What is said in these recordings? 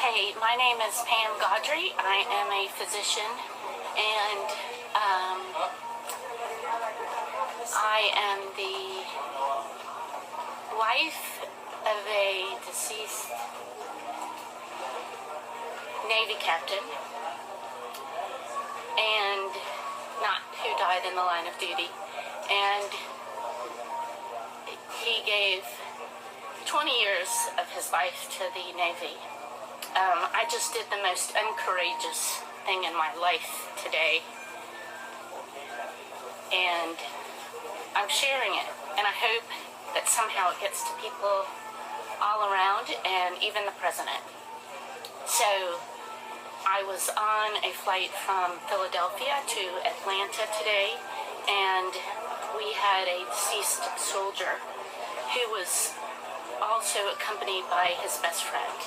Hey, my name is Pam Gaudry. I am a physician, and I am the wife of a deceased Navy captain, and not who died in the line of duty, and he gave 20 years of his life to the Navy. I just did the most uncourageous thing in my life today, and I'm sharing it, and I hope that somehow it gets to people all around and even the president. So I was on a flight from Philadelphia to Atlanta today, and we had a deceased soldier who was also accompanied by his best friend,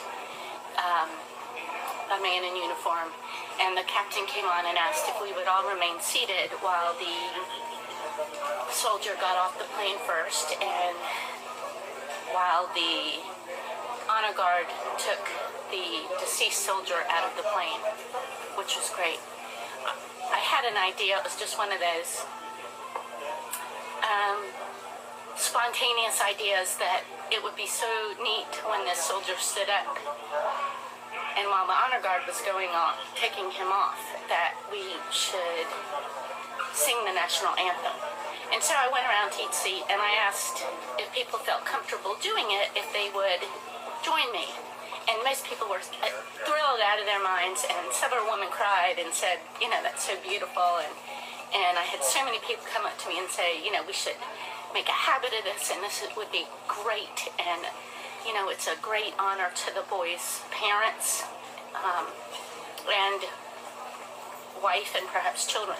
a man in uniform, and the captain came on and asked if we would all remain seated while the soldier got off the plane first, and while the honor guard took the deceased soldier out of the plane, which was great. I had an idea. It was just one of those spontaneous ideas that it would be so neat when this soldier stood up, and while the honor guard was going on, taking him off, that we should sing the national anthem. And so I went around to each seat, and I asked if people felt comfortable doing it, if they would join me. And most people were thrilled out of their minds, and several women cried and said, that's so beautiful. And I had so many people come up to me and say, we should make a habit of this, and this would be great. And, it's a great honor to the boys' parents and wife and perhaps children.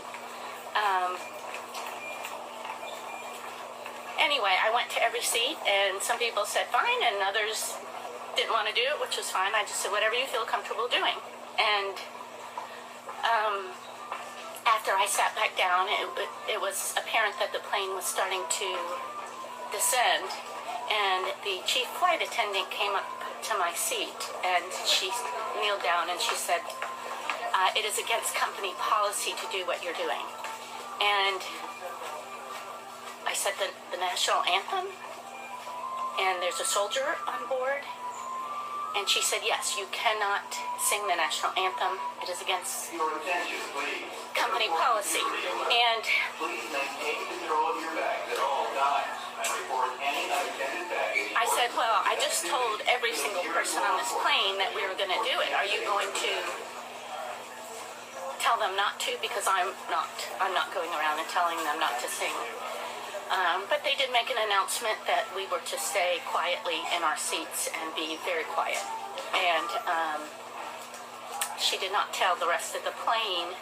Anyway, I went to every seat, and some people said fine, and others didn't want to do it, which was fine. I just said whatever you feel comfortable doing. And after I sat back down, it was apparent that the plane was starting to descend, and the chief flight attendant came up to my seat, and she kneeled down and she said, it is against company policy to do what you're doing. And I said, the national anthem? And there's a soldier on board? And she said, yes, you cannot sing the national anthem. It is against company policy. And please maintain control of your bags at all times and report any unattended baggage. I said, well, I just told every single person on this plane that we were going to do it. Are you going to tell them not to? Because I'm not going around and telling them not to sing. But they did make an announcement that we were to stay quietly in our seats and be very quiet. And she did not tell the rest of the plane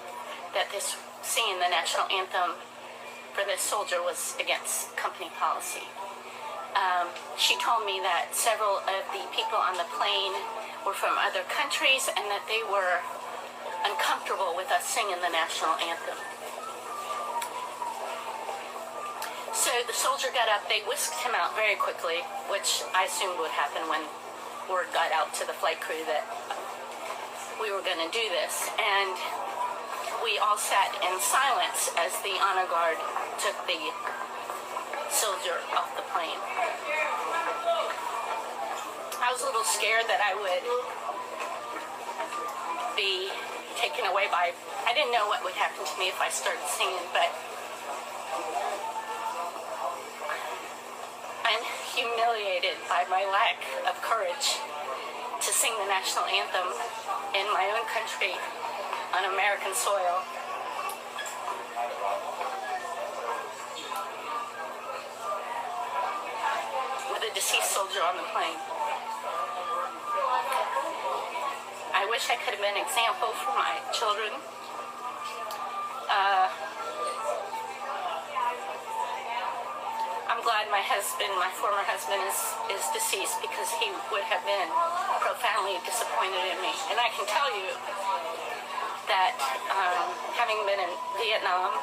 that this singing the national anthem for this soldier was against company policy. She told me that several of the people on the plane were from other countries and that they were uncomfortable with us singing the national anthem. So the soldier got up, they whisked him out very quickly, which I assumed would happen when word got out to the flight crew that we were going to do this. And we all sat in silence as the honor guard took the soldier off the plane. I was a little scared that I would be taken away by, I didn't know what would happen to me if I started singing, but I'm humiliated by my lack of courage to sing the national anthem in my own country on American soil. With a deceased soldier on the plane. I wish I could have been an example for my children. I'm glad my husband, my former husband, is deceased, because he would have been profoundly disappointed in me. And I can tell you that having been in Vietnam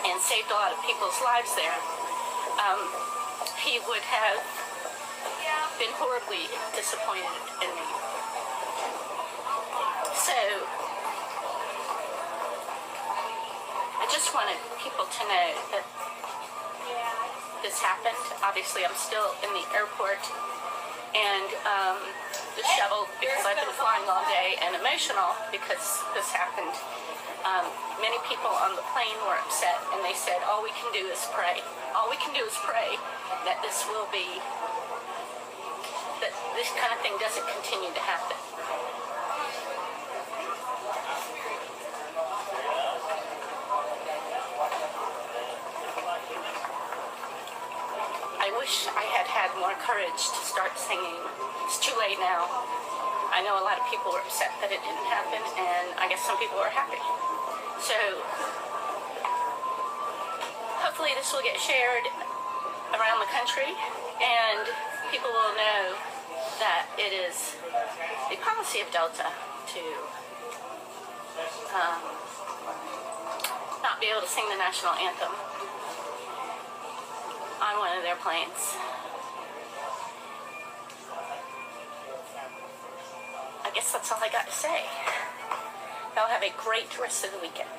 and saved a lot of people's lives there, he would have been horribly disappointed in me. So I just wanted people to know that this happened. Obviously, I'm still in the airport and disheveled because I've been flying all day and emotional because this happened. Many people on the plane were upset and they said, all we can do is pray. All we can do is pray that this will be, that this kind of thing doesn't continue to happen. I wish I had had more courage to start singing. It's too late now. I know a lot of people were upset that it didn't happen, and I guess some people are happy. So hopefully this will get shared around the country, and people will know that it is the policy of Delta to not be able to sing the national anthem on one of their planes. I guess that's all I got to say. Y'all have a great rest of the weekend.